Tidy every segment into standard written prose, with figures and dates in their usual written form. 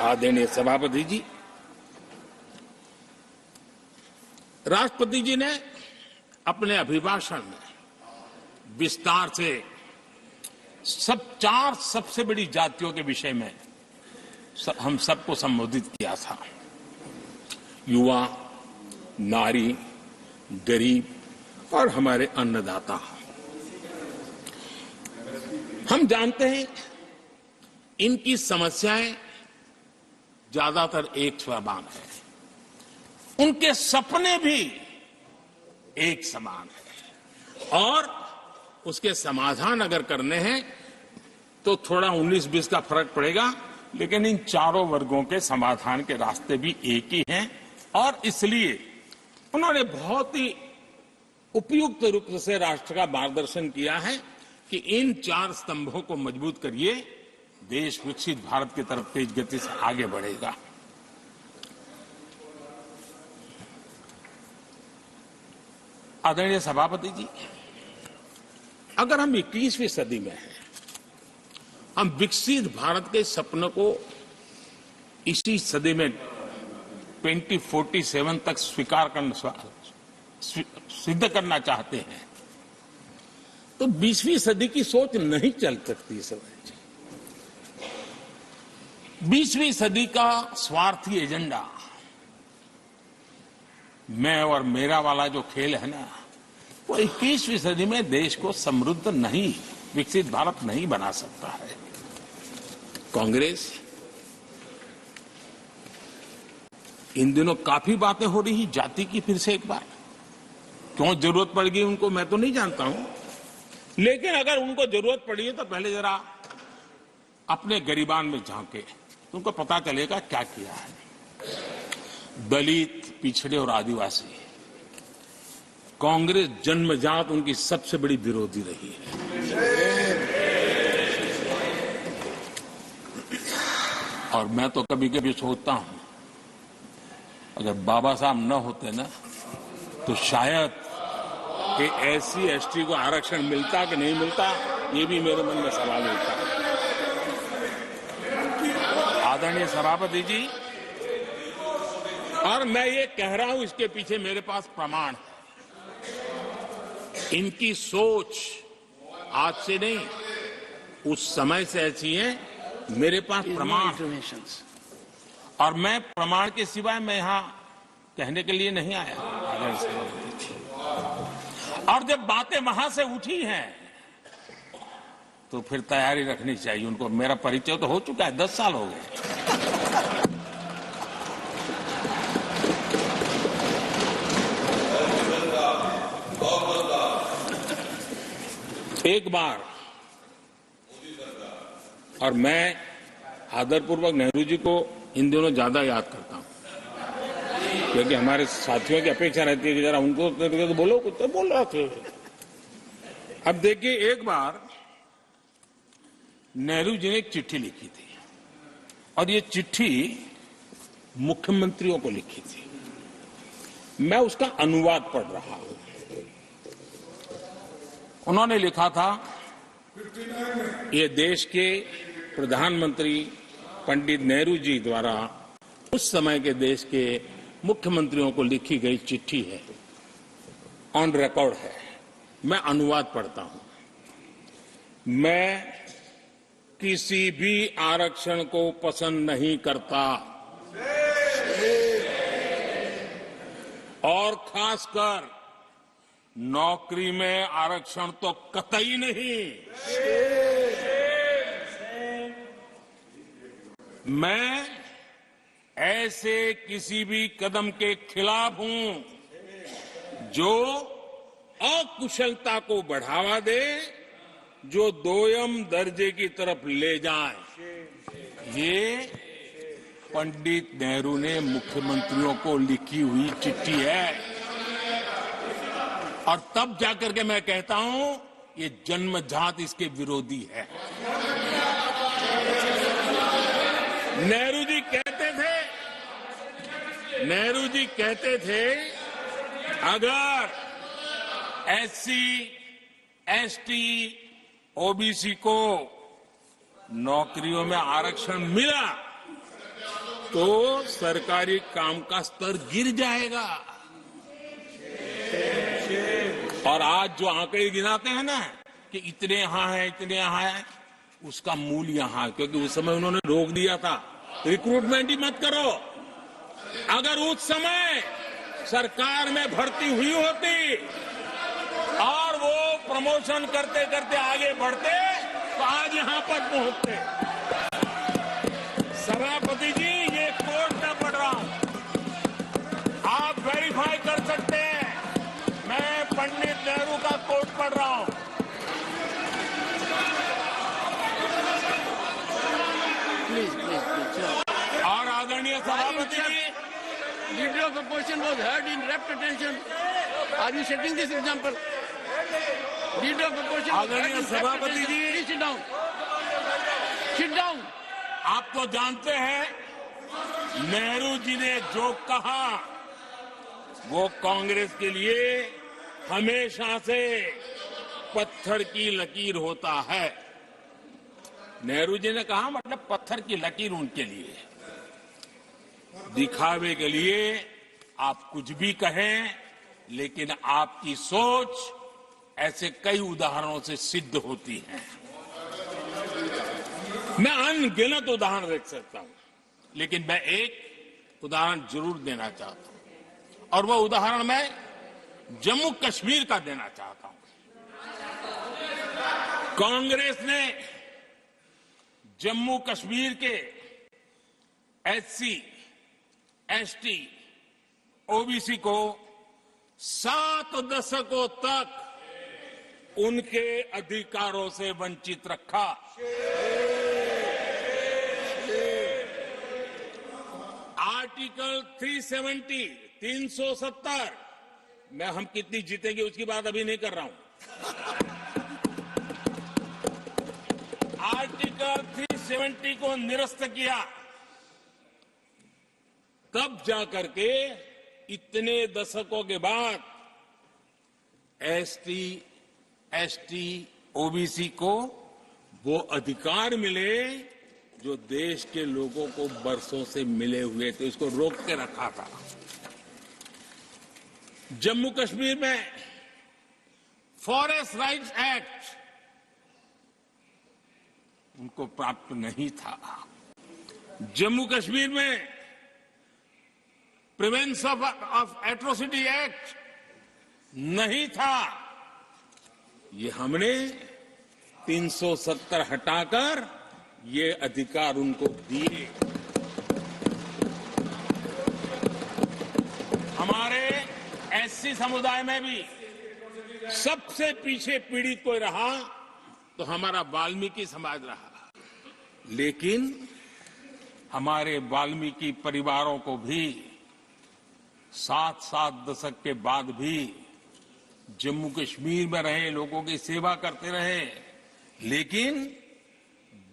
आदरणीय सभापति जी, राष्ट्रपति जी ने अपने अभिभाषण में विस्तार से चार सबसे बड़ी जातियों के विषय में हम सबको संबोधित किया था। युवा, नारी, गरीब और हमारे अन्नदाता। हम जानते हैं इनकी समस्याएं ज्यादातर एक समान है, उनके सपने भी एक समान है और उसके समाधान अगर करने हैं तो थोड़ा 19-20 का फर्क पड़ेगा, लेकिन इन चारों वर्गों के समाधान के रास्ते भी एक ही हैं और इसलिए उन्होंने बहुत ही उपयुक्त रूप से राष्ट्र का मार्गदर्शन किया है कि इन चार स्तंभों को मजबूत करिए, देश विकसित भारत की तरफ तेज गति से आगे बढ़ेगा। आदरणीय सभापति जी, अगर हम 21वीं सदी में हैं, हम विकसित भारत के सपने को इसी सदी में 2047 तक सिद्ध करना चाहते हैं तो 20वीं सदी की सोच नहीं चल सकती। इस समय 20वीं सदी का स्वार्थी एजेंडा, मैं और मेरा वाला जो खेल है ना, वो 21वीं सदी में देश को समृद्ध नहीं, विकसित भारत नहीं बना सकता है। कांग्रेस इन दिनों काफी बातें हो रही जाति की, फिर से एक बार क्यों जरूरत पड़ गई उनको मैं तो नहीं जानता हूं, लेकिन अगर उनको जरूरत पड़ी है तो पहले जरा अपने गरिबान में झांके तो उनको पता चलेगा क्या किया है। दलित, पिछड़े और आदिवासी, कांग्रेस जन्मजात उनकी सबसे बड़ी विरोधी रही है और मैं तो कभी कभी सोचता हूं अगर बाबा साहब न होते ना तो शायद कि एससी एसटी को आरक्षण मिलता कि नहीं मिलता, ये भी मेरे मन में सवाल उठता है। आदरणीय सभापति जी, और मैं ये कह रहा हूं, इसके पीछे मेरे पास प्रमाण है। इनकी सोच आज से नहीं, उस समय से ऐसी है, मेरे पास प्रमाण, और मैं प्रमाण के सिवाय मैं यहां कहने के लिए नहीं आया। और जब बातें वहां से उठी हैं तो फिर तैयारी रखनी चाहिए उनको। मेरा परिचय तो हो चुका है, 10 साल हो गए। एक बार, और मैं आदरपूर्वक नेहरू जी को इन दिनों ज्यादा याद करता हूं क्योंकि हमारे साथियों की अपेक्षा रहती है कि जरा उनको तो बोलो, कुछ तो बोल रहा थे। अब देखिए, एक बार नेहरू जी ने एक चिट्ठी लिखी थी और ये चिट्ठी मुख्यमंत्रियों को लिखी थी। मैं उसका अनुवाद पढ़ रहा हूं। उन्होंने लिखा था, ये देश के प्रधानमंत्री पंडित नेहरू जी द्वारा उस समय के देश के मुख्यमंत्रियों को लिखी गई चिट्ठी है, ऑन रिकॉर्ड है। मैं अनुवाद पढ़ता हूं। मैं किसी भी आरक्षण को पसंद नहीं करता और खासकर नौकरी में आरक्षण तो कतई नहीं। मैं ऐसे किसी भी कदम के खिलाफ हूं जो अकुशलता को बढ़ावा दे, जो दोयम दर्जे की तरफ ले जाए। ये पंडित नेहरू ने मुख्यमंत्रियों को लिखी हुई चिट्ठी है और तब जाकर के मैं कहता हूं ये जन्मजात इसके विरोधी है। नेहरू जी कहते थे अगर एससी, एसटी, ओबीसी को नौकरियों में आरक्षण मिला तो सरकारी काम का स्तर गिर जाएगा। और आज जो आंकड़े गिनाते हैं ना कि इतने यहां है इतने यहां है, उसका मूल यहां है, क्योंकि उस समय उन्होंने रोक दिया था रिक्रूटमेंट ही मत करो। अगर उस समय सरकार में भर्ती हुई होती और वो प्रमोशन करते करते आगे बढ़ते तो आज यहां पर पहुंचते। सभापति जी, ये कोर्ट में पढ़ रहा हूं, आप वेरीफाई कर सकते हैं। मैं पंडित नेहरू का कोर्ट पढ़ रहा हूं। Please. और आदरणीय सभापति जी, Leader of opposition was heard in rapt attention. Are you setting this example? Leader of opposition was heard आदरणीय in rapt सभापति attention. Ji, Please sit down. Sit down. आप तो जानते हैं नेहरू जी ने जो कहा वो कांग्रेस के लिए हमेशा से पत्थर की लकीर होता है। नेहरू जी ने कहा मतलब पत्थर की लकीर उनके लिए। दिखावे के लिए आप कुछ भी कहें, लेकिन आपकी सोच ऐसे कई उदाहरणों से सिद्ध होती है। मैं अनगिनत उदाहरण देख सकता हूं, लेकिन मैं एक उदाहरण जरूर देना चाहता हूं, और वह उदाहरण मैं जम्मू कश्मीर का देना चाहता हूं। कांग्रेस ने जम्मू कश्मीर के एससी, एसटी, ओबीसी को 7 दशकों तक उनके अधिकारों से वंचित रखा। आर्टिकल 370 में हम कितनी जीतेंगे उसकी बात अभी नहीं कर रहा हूं। आर्टिकल 370 को निरस्त किया, तब जाकर के इतने दशकों के बाद एसटी, एसटी, ओबीसी को वो अधिकार मिले जो देश के लोगों को बरसों से मिले हुए थे, उसको रोक के रखा था। जम्मू कश्मीर में फॉरेस्ट राइट्स एक्ट उनको प्राप्त नहीं था। जम्मू कश्मीर में प्रिवेंशन ऑफ एट्रोसिटी एक्ट नहीं था। ये हमने 370 हटाकर ये अधिकार उनको दिए। हमारे एससी समुदाय में भी सबसे पीछे पीड़ित कोई रहा तो हमारा वाल्मीकि समाज रहा, लेकिन हमारे वाल्मीकि परिवारों को भी 7 दशक के बाद भी जम्मू कश्मीर में रहे लोगों की सेवा करते रहे, लेकिन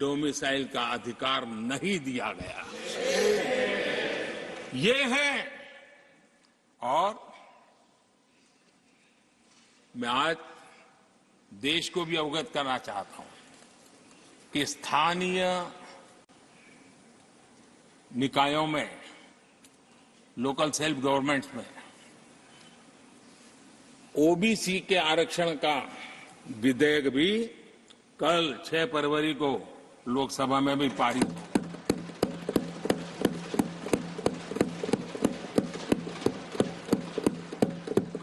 डोमिसाइल का अधिकार नहीं दिया गया। ये है। और मैं आज देश को भी अवगत करना चाहता हूं कि स्थानीय निकायों में, लोकल सेल्फ गवर्नमेंट्स में ओबीसी के आरक्षण का विधेयक भी कल 6 फरवरी को लोकसभा में भी पारित हुआ।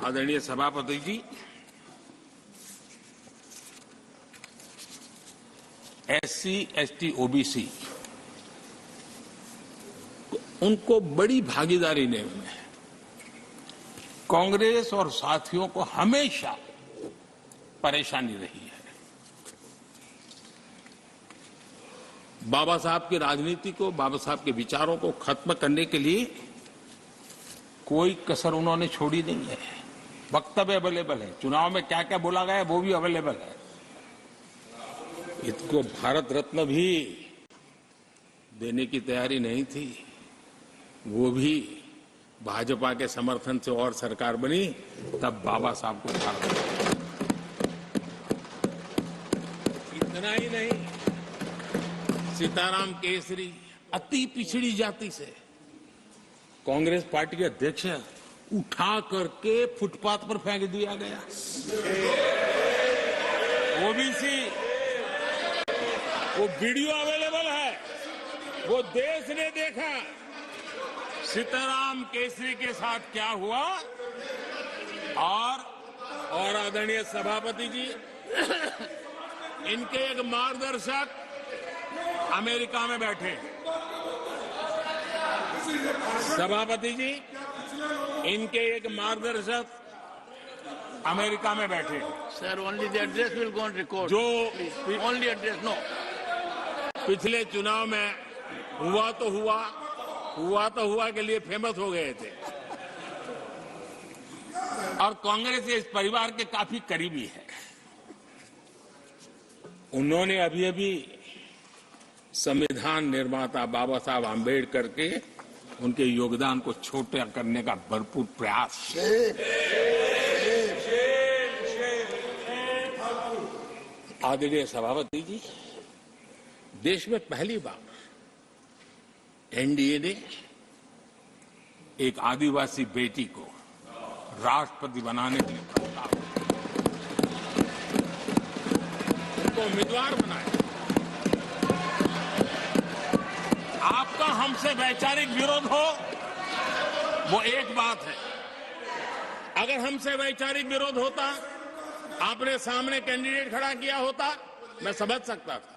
आदरणीय सभापति जी, एससी, एसटी, ओबीसी उनको बड़ी भागीदारी ने में कांग्रेस और साथियों को हमेशा परेशानी रही है। बाबा साहब की राजनीति को, बाबा साहब के विचारों को खत्म करने के लिए कोई कसर उन्होंने छोड़ी नहीं है। वक्तव्य अवेलेबल है, चुनाव में क्या क्या बोला गया वो भी अवेलेबल है। इनको भारत रत्न भी देने की तैयारी नहीं थी, वो भी भाजपा के समर्थन से और सरकार बनी, तब बाबा साहब को भारत। इतना ही नहीं, सीताराम केसरी अति पिछड़ी जाति से कांग्रेस पार्टी के अध्यक्ष उठा करके फुटपाथ पर फेंक दिया गया। ओबीसी, वो वीडियो अवेलेबल है, वो देश ने देखा सीताराम केसरी के साथ क्या हुआ। और आदरणीय सभापति जी, इनके एक मार्गदर्शक अमेरिका में बैठे। सभापति जी, इनके एक मार्गदर्शक अमेरिका में बैठे। Sir, only the address will go on record. जो Only address, no. पिछले चुनाव में हुआ तो हुआ के लिए फेमस हो गए थे और कांग्रेस इस परिवार के काफी करीबी है। उन्होंने अभी संविधान निर्माता बाबा साहब आम्बेडकर के उनके योगदान को छोटा करने का भरपूर प्रयास। आदरणीय सभापति जी, देश में पहली बार एनडीए ने एक आदिवासी बेटी को राष्ट्रपति बनाने के लिए प्रस्ताव उनको उम्मीदवार बनाया। आपका हमसे वैचारिक विरोध हो वो एक बात है। अगर हमसे वैचारिक विरोध होता, आपने सामने कैंडिडेट खड़ा किया होता, मैं समझ सकता था,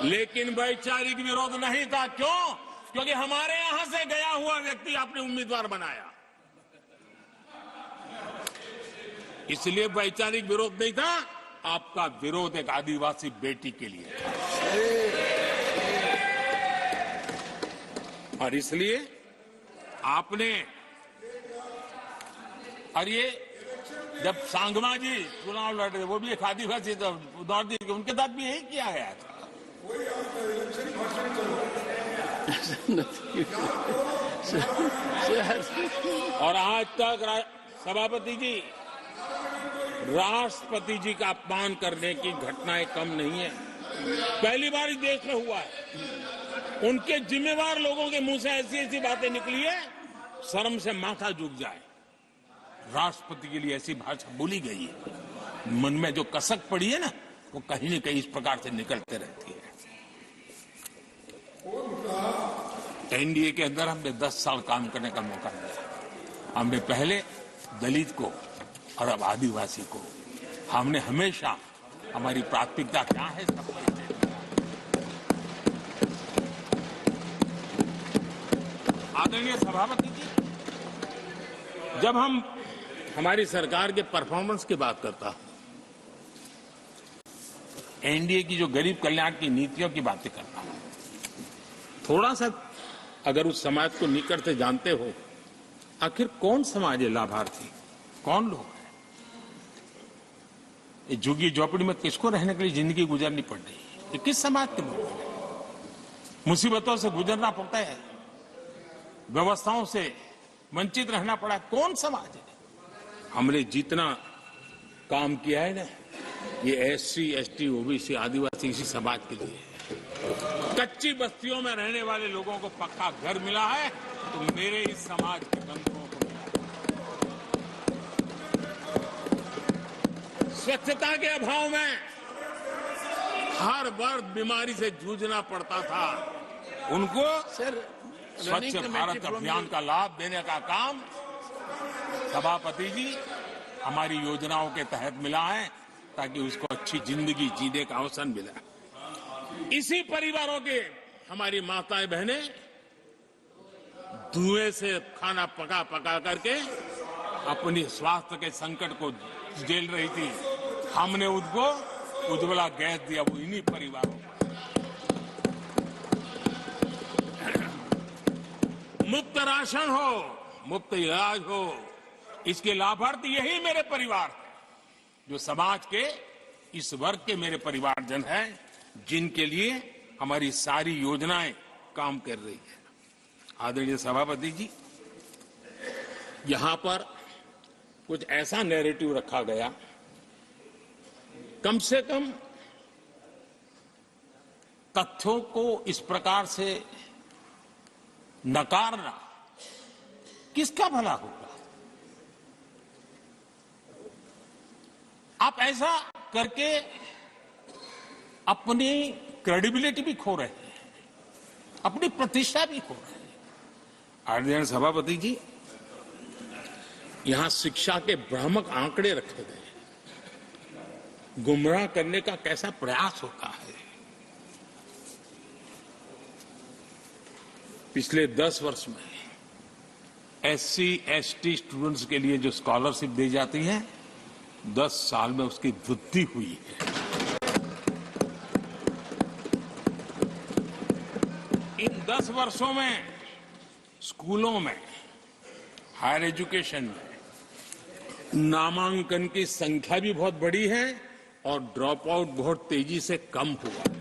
लेकिन वैचारिक विरोध नहीं था। क्यों? क्योंकि हमारे यहां से गया हुआ व्यक्ति आपने उम्मीदवार बनाया, इसलिए वैचारिक विरोध नहीं था। आपका विरोध एक आदिवासी बेटी के लिए था और इसलिए आपने, और ये जब सांगमा जी चुनाव लड़ रहे थे, वो भी एक आदिवासी दौड़ दी, उनके साथ भी यही किया गया था। और आज तक सभापति जी, राष्ट्रपति जी का अपमान करने की घटनाएं कम नहीं है। पहली बार इस देश में हुआ है। उनके जिम्मेवार लोगों के मुंह से ऐसी ऐसी बातें निकली है, शर्म से माथा झुक जाए। राष्ट्रपति के लिए ऐसी भाषा बोली गई है, मन में जो कसक पड़ी है ना, वो कहीं न कहीं इस प्रकार से निकलते रहती है। एनडीए के अंदर हमने 10 साल काम करने का मौका मिला। हमने पहले दलित को और अब आदिवासी को, हमने हमेशा, हमारी प्राथमिकता क्या है इसका परिचय दिया। आदरणीय सभापति जी, जब हम हमारी सरकार के परफॉर्मेंस की बात करता हूं, एनडीए की जो गरीब कल्याण की नीतियों की बातें करता हूं, थोड़ा सा अगर उस समाज को निकट से जानते हो, आखिर कौन समाज है लाभार्थी, कौन लोग हैं? ये झुग्गी झोपड़ी में किसको रहने के लिए जिंदगी गुजरनी पड़ रही है? ये किस समाज के लोग हैं? मुसीबतों से गुजरना पड़ता है, व्यवस्थाओं से वंचित रहना पड़ा है, कौन समाज है? हमने जितना काम किया है ना, ये एससी, एसटी, ओबीसी, आदिवासी इसी समाज के लिए है। कच्ची बस्तियों में रहने वाले लोगों को पक्का घर मिला है, तो मेरे इस समाज के बंधुओं को मिला है। स्वच्छता के अभाव में हर वर्ग बीमारी से जूझना पड़ता था, उनको स्वच्छ भारत अभियान का लाभ देने का काम सभापति जी हमारी योजनाओं के तहत मिला है, ताकि उसको अच्छी जिंदगी जीने का अवसर मिला। इसी परिवारों के हमारी माताएं बहनें धुएं से खाना पका पका करके अपनी स्वास्थ्य के संकट को झेल रही थी। हमने उनको उज्ज्वला गैस दिया, वो इन्हीं परिवारों को। मुफ्त राशन हो, मुफ्त इलाज हो, इसके लाभार्थी यही मेरे परिवार हैं, जो समाज के इस वर्ग के मेरे परिवारजन हैं, जिनके लिए हमारी सारी योजनाएं काम कर रही है। आदरणीय सभापति जी, यहां पर कुछ ऐसा नैरेटिव रखा गया, कम से कम तथ्यों को इस प्रकार से नकारना किसका भला होगा? आप ऐसा करके अपनी क्रेडिबिलिटी भी खो रहे हैं, अपनी प्रतिष्ठा भी खो रहे हैं। आदरणीय सभापति जी, यहां शिक्षा के भ्रामक आंकड़े रखे गए, गुमराह करने का कैसा प्रयास होता है। पिछले 10 वर्ष में एससी एसटी स्टूडेंट्स के लिए जो स्कॉलरशिप दी जाती है, 10 साल में उसकी वृद्धि हुई है। इन 10 वर्षों में स्कूलों में, हायर एजुकेशन में नामांकन की संख्या भी बहुत बढ़ी है और ड्रॉप आउट बहुत तेजी से कम हुआ है।